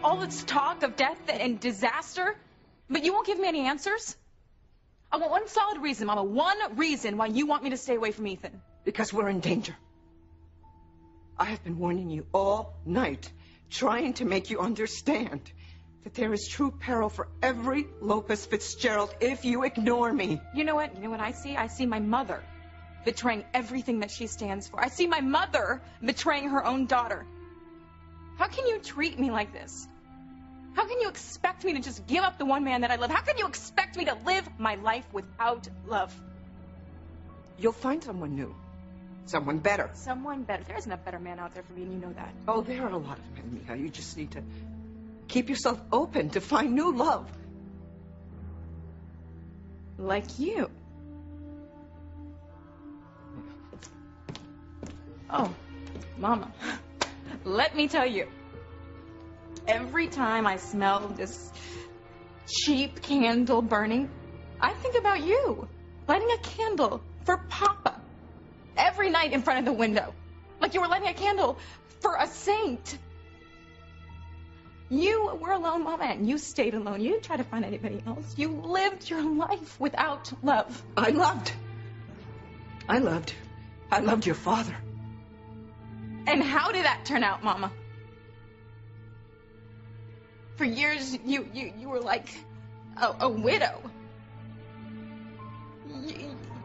all this talk of death and disaster, but you won't give me any answers? I want one solid reason, Mama, one reason why you want me to stay away from Ethan. Because we're in danger. I have been warning you all night, trying to make you understand that there is true peril for every Lopez Fitzgerald if you ignore me. You know what? You know what I see? I see my mother betraying everything that she stands for. I see my mother betraying her own daughter. How can you treat me like this? How can you expect me to just give up the one man that I love? How can you expect me to live my life without love? You'll find someone new. Someone better. Someone better. There isn't a better man out there for me, and you know that. Oh, there are a lot of men, Mia. You just need to keep yourself open to find new love. Like you. Oh, Mama, let me tell you. Every time I smell this cheap candle burning, I think about you. Lighting a candle for Papa. Every night in front of the window. Like you were lighting a candle for a saint. You were alone, Mama, and you stayed alone. You didn't try to find anybody else. You lived your life without love. I loved your father. And how did that turn out, Mama? For years, you were like a widow.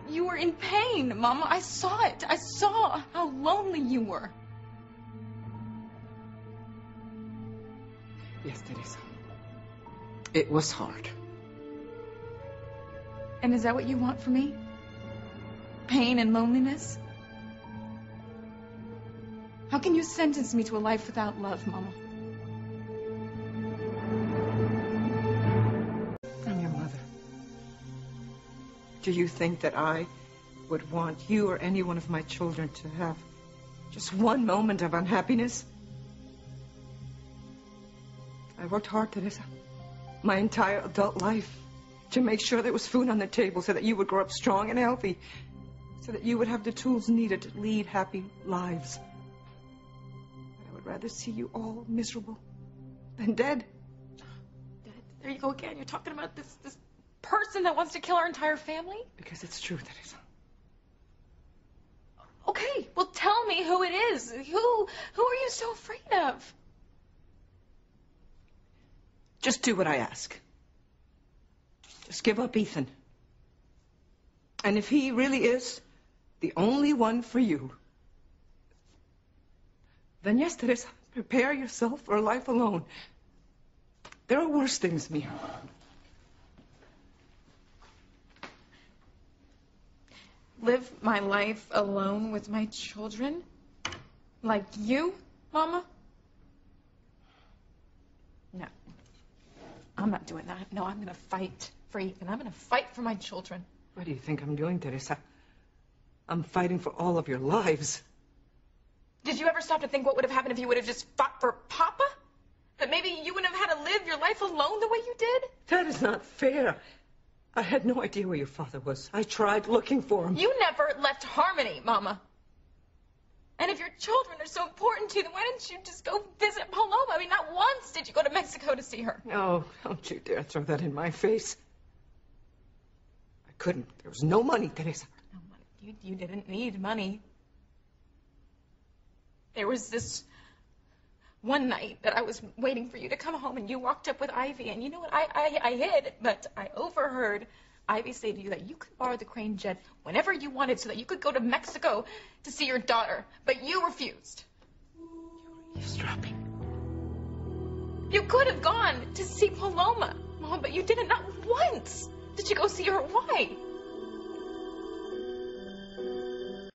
You were in pain, Mama. I saw it. I saw how lonely you were. Yes, Teresa. It was hard. And is that what you want for me? Pain and loneliness? How can you sentence me to a life without love, Mama? I'm your mother. Do you think that I would want you or any one of my children to have just one moment of unhappiness? I worked hard, Teresa, my entire adult life to make sure there was food on the table so that you would grow up strong and healthy, so that you would have the tools needed to lead happy lives. But I would rather see you all miserable than dead. Dead? There you go again. You're talking about this person that wants to kill our entire family? Because it's true, Teresa. Okay, well tell me who it is. Who are you so afraid of? Just do what I ask. Just give up Ethan. And if he really is the only one for you, then yes, Teresa, prepare yourself for a life alone. There are worse things, Mia. Live my life alone with my children? Like you, Mama? No. I'm not doing that. No, I'm going to fight for Ethan. I'm going to fight for my children. What do you think I'm doing, Teresa? I'm fighting for all of your lives. Did you ever stop to think what would have happened if you would have just fought for Papa? That maybe you wouldn't have had to live your life alone the way you did? That is not fair. I had no idea where your father was. I tried looking for him. You never left Harmony, Mama. And if your children are so important to you, then why didn't you just go visit Paloma? I mean, not once did you go to Mexico to see her. No, don't you dare throw that in my face. I couldn't. There was no money, Teresa. No money. You didn't need money. There was this one night that I was waiting for you to come home, and you walked up with Ivy, and you know what? I hid, but I overheard Ivy say to you that you could borrow the Crane jet whenever you wanted so that you could go to Mexico to see your daughter, but you refused. You were eavesdropping. You could have gone to see Paloma, Mom, but you didn't. Not once did you go see her. Why?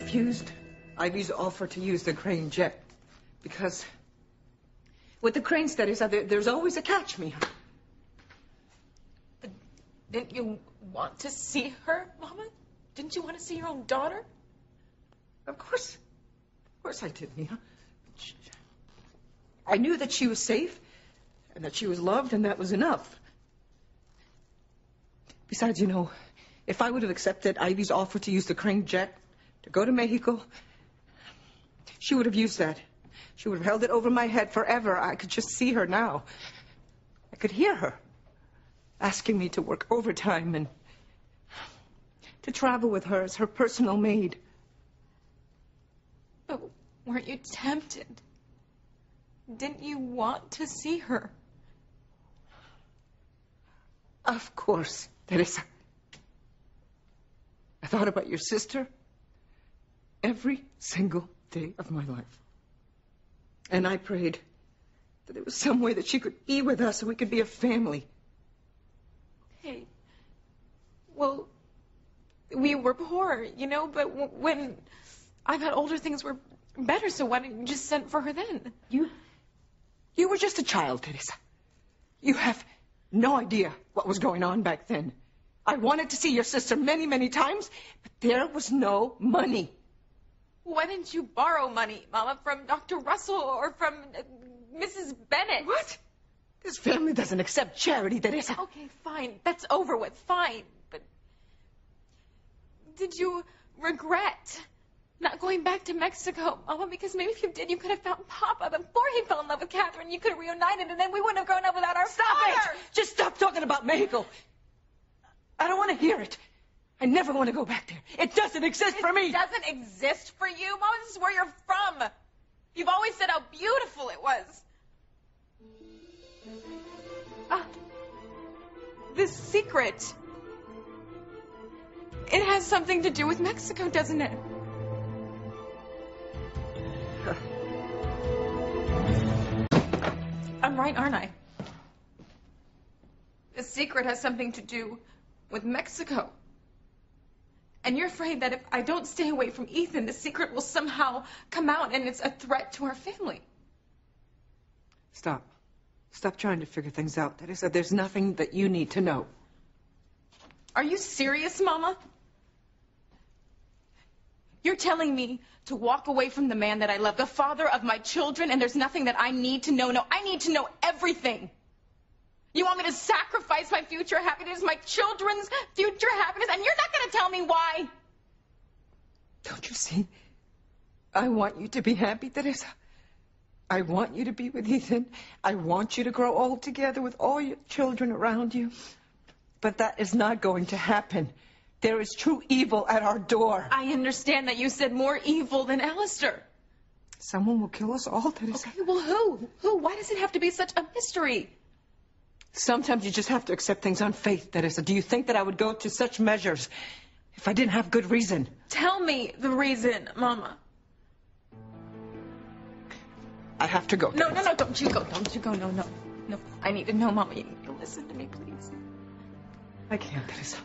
Refused Ivy's offer to use the Crane jet because with the Crane studies, there's always a catch, Mia. But didn't you want to see her, Mama? Didn't you want to see your own daughter? Of course I did, Mia. I knew that she was safe and that she was loved, and that was enough. Besides, you know, if I would have accepted Ivy's offer to use the Crane jet to go to Mexico, she would have used that She would have held it over my head forever. I could just see her now. I could hear her asking me to work overtime and to travel with her as her personal maid. But weren't you tempted? Didn't you want to see her? Of course, Teresa. I thought about your sister every single day of my life. And I prayed that there was some way that she could be with us and we could be a family. Hey, well, we were poor, you know, but when I got older, things were better, so why didn't you just send for her then? You were just a child, Teresa. You have no idea what was going on back then. I wanted to see your sister many, many times, but there was no money. Why didn't you borrow money, Mama, from Dr. Russell or from Mrs. Bennett? What? This family doesn't accept charity, Teresa. Okay, fine. That's over with. Fine. But did you regret not going back to Mexico, Mama? Because maybe if you did, you could have found Papa before he fell in love with Catherine. You could have reunited, and then we wouldn't have grown up without our father. It! Just stop talking about Mexico. I don't want to hear it. I never want to go back there. It doesn't exist for me. It doesn't exist for you, Mama? This is where you're from. You've always said how beautiful it was. This secret. It has something to do with Mexico, doesn't it? I'm right, aren't I? The secret has something to do with Mexico. And you're afraid that if I don't stay away from Ethan, the secret will somehow come out and it's a threat to our family. Stop. Stop trying to figure things out. Teresa, there's nothing that you need to know. Are you serious, Mama? You're telling me to walk away from the man that I love, the father of my children, and there's nothing that I need to know? No, I need to know everything. You want me to sacrifice my future happiness, my children's future happiness, and you're not going to tell me why? Don't you see? I want you to be happy, Teresa. I want you to be with Ethan. I want you to grow old together with all your children around you. But that is not going to happen. There is true evil at our door. I understand that you said more evil than Alistair. Someone will kill us all, Teresa. Okay, well, who? Who? Why does it have to be such a mystery? Sometimes you just have to accept things on faith, Teresa. Do you think that I would go to such measures if I didn't have good reason? Tell me the reason, Mama. I have to go. No, don't you go. Don't you go. No. No, I need to know, Mama. You need to listen to me, please. I can't, Teresa.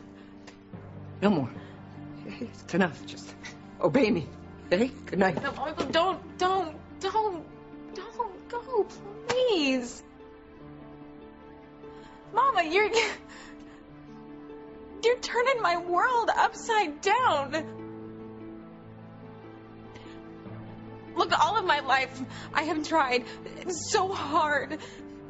No more. It's enough. Just obey me. Okay? Good night. No, Mama, don't go, please. Mama, you're turning my world upside down. Look, all of my life, I have tried so hard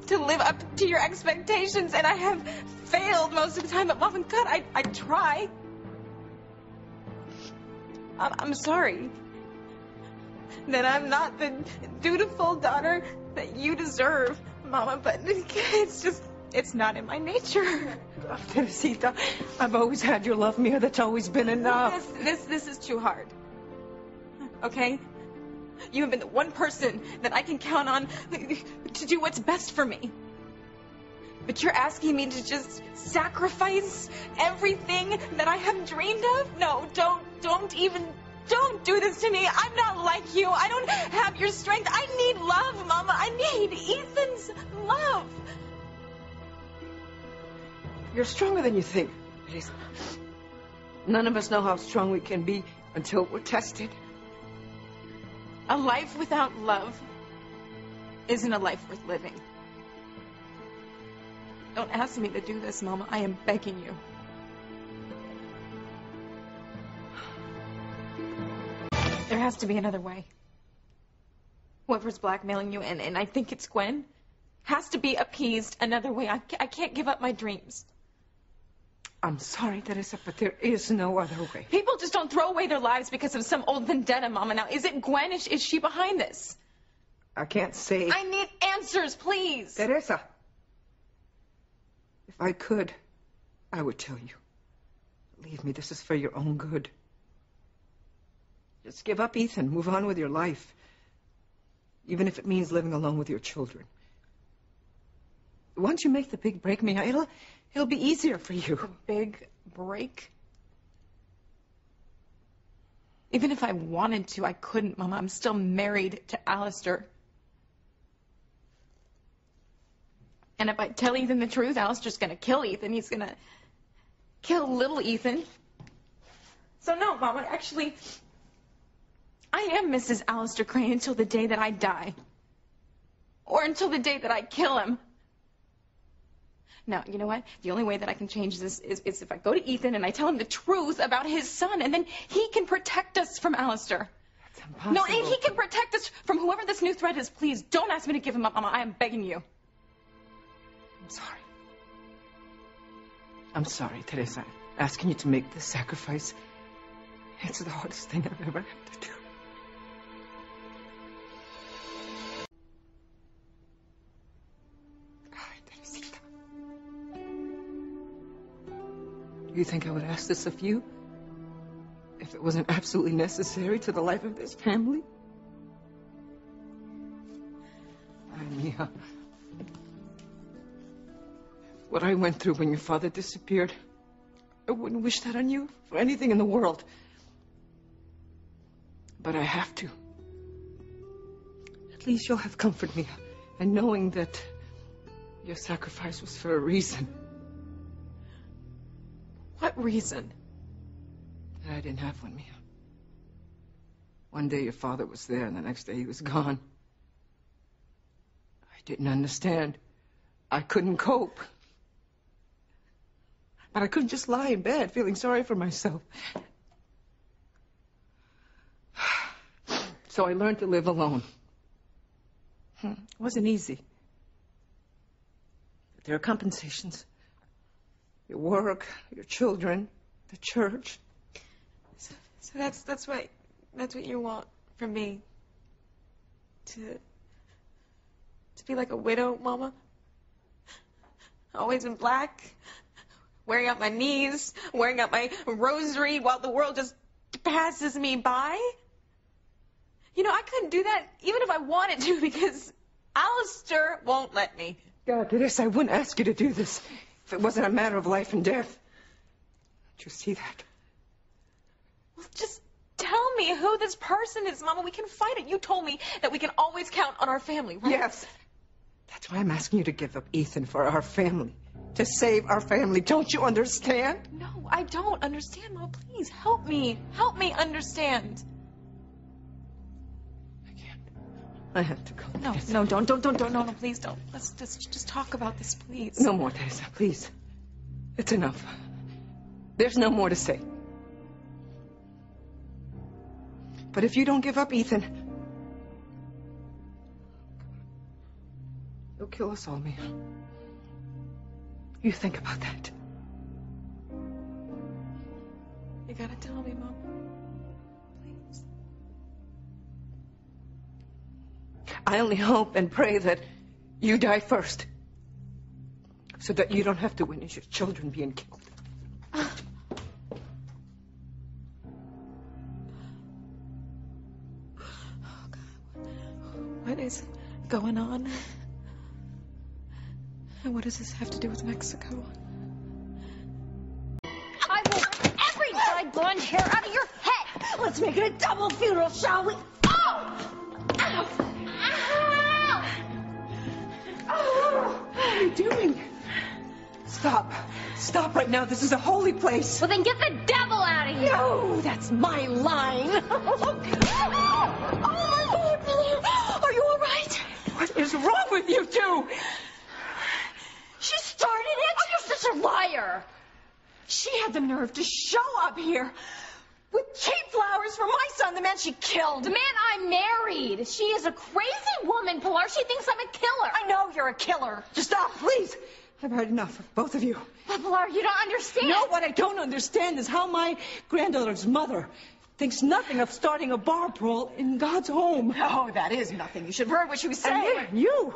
to live up to your expectations, and I have failed most of the time. But Mom and God, I try. I'm sorry that I'm not the dutiful daughter that you deserve, Mama, but it's not in my nature. Oh, Teresita, I've always had your love, Mia. That's always been enough. This is too hard. Okay? You have been the one person that I can count on to do what's best for me. But you're asking me to just sacrifice everything that I have dreamed of? No, don't do this to me. I'm not like you. I don't have your strength. I need love, Mama. I need Ethan's love. You're stronger than you think, Teresa. None of us know how strong we can be until we're tested. A life without love isn't a life worth living. Don't ask me to do this, Mama. I am begging you. There has to be another way. Whoever's blackmailing you, and I think it's Gwen, has to be appeased another way. I can't give up my dreams. I'm sorry, Teresa, but there is no other way. People just don't throw away their lives because of some old vendetta, Mama. Now, is it Gwen? Is she behind this? I can't say... I need answers, please. Teresa. If I could, I would tell you. Believe me, this is for your own good. Just give up Ethan. Move on with your life. Even if it means living alone with your children. Once you make the big break, Mia, it'll be easier for you. The big break? Even if I wanted to, I couldn't, Mama. I'm still married to Alistair. And if I tell Ethan the truth, Alistair's gonna kill Ethan. He's gonna kill little Ethan. So no, Mama, actually, I am Mrs. Alistair Crane until the day that I die. Or until the day that I kill him. Now, you know what? The only way that I can change this is if I go to Ethan and I tell him the truth about his son, and then he can protect us from Alistair. That's impossible. No, and he can protect us from whoever this new threat is. Please, don't ask me to give him up, Mama. I am begging you. I'm sorry. I'm sorry, Teresa. Asking you to make this sacrifice. It's the hardest thing I've ever had to do. Teresita. Do you think I would ask this of you? If it wasn't absolutely necessary to the life of this family? Mia. What I went through when your father disappeared, I wouldn't wish that on you for anything in the world. But I have to. At least you'll have comfort, Mia, and knowing that your sacrifice was for a reason. What reason? I didn't have one, Mia. One day your father was there, and the next day he was gone. I didn't understand. I couldn't cope. But I couldn't just lie in bed feeling sorry for myself. So I learned to live alone. It wasn't easy. But there are compensations. Your work, your children, the church. So that's what you want from me? To be like a widow, Mama? Always in black? Wearing out my knees, wearing out my rosary while the world just passes me by? You know, I couldn't do that even if I wanted to because Alistair won't let me. God, Teresa, I wouldn't ask you to do this if it wasn't a matter of life and death. Don't you see that? Well, just tell me who this person is, Mama. We can fight it. You told me that we can always count on our family, right? Yes. That's why I'm asking you to give up Ethan for our family. To save our family. Don't you understand? No, I don't understand, Mama. Please, help me. Help me understand. I can't. I have to go. No, don't, please don't. Let's just talk about this, please. No more, Teresa, please. It's enough. There's no more to say. But if you don't give up Ethan, he'll kill us all, Mia. You think about that. You gotta tell me, Mom. Please. I only hope and pray that you die first. So that you don't have to witness your children being killed. Oh, God. What is going on? And what does this have to do with Mexico? I will rip every dyed blonde hair out of your head. Let's make it a double funeral, shall we? Oh! Ow! Ow! Oh, what are you doing? Stop. Stop right now. This is a holy place. Well, then get the devil out of here. No, that's my line. Oh, my Lord, Pilar. Are you all right? What is wrong with you two? She started it? Oh, you're such a liar. She had the nerve to show up here with cheap flowers for my son, the man she killed. The man I married. She is a crazy woman, Pilar. She thinks I'm a killer. I know you're a killer. Just stop, please. I've heard enough of both of you. But, Pilar, you don't understand. No, what I don't understand is how my granddaughter's mother thinks nothing of starting a bar brawl in God's home. Oh, that is nothing. You should have heard what she was saying. And then you!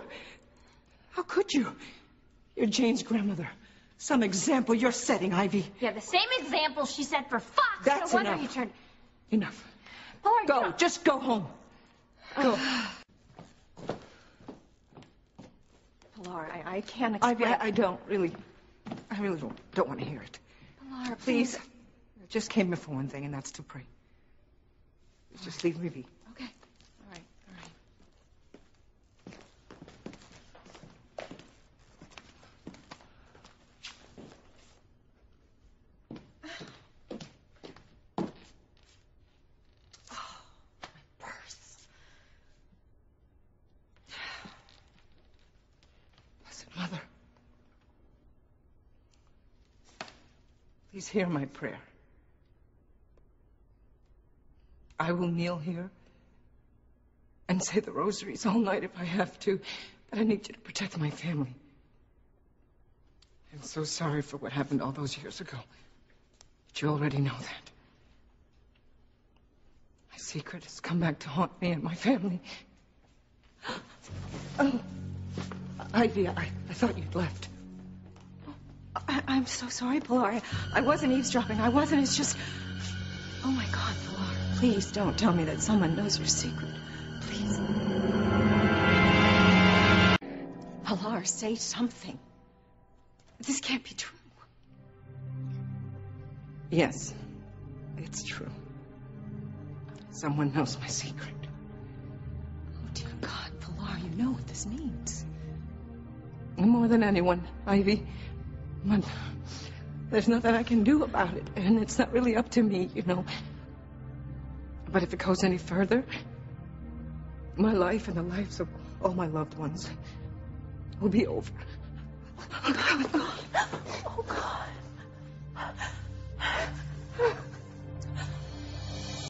How could you? You're Jane's grandmother. Some example you're setting, Ivy. Yeah, the same example she set for Fox. That's no wonder enough. you turned... Enough. Pilar, Go. no. Just go home. Go. Pilar, I can't explain. Ivy, I really don't want to hear it. Pilar, Please. I just came here for one thing, and that's to pray. Just leave me be. Okay. All right. All right. Oh, my purse. Listen, Mother. Please hear my prayer. I will kneel here and say the rosaries all night if I have to, but I need you to protect my family. I'm so sorry for what happened all those years ago, but you already know that. My secret has come back to haunt me and my family. Oh, Ivy, I thought you'd left. I'm so sorry, Pilar. I wasn't eavesdropping. I wasn't. It's just... Oh, my God, Pilar. Please don't tell me that someone knows your secret. Please. Pilar, say something. This can't be true. Yes, it's true. Someone knows my secret. Oh, dear God, Pilar, you know what this means. More than anyone, Ivy. But there's nothing I can do about it, and it's not really up to me, you know. But if it goes any further, my life and the lives of all my loved ones will be over. Oh, God.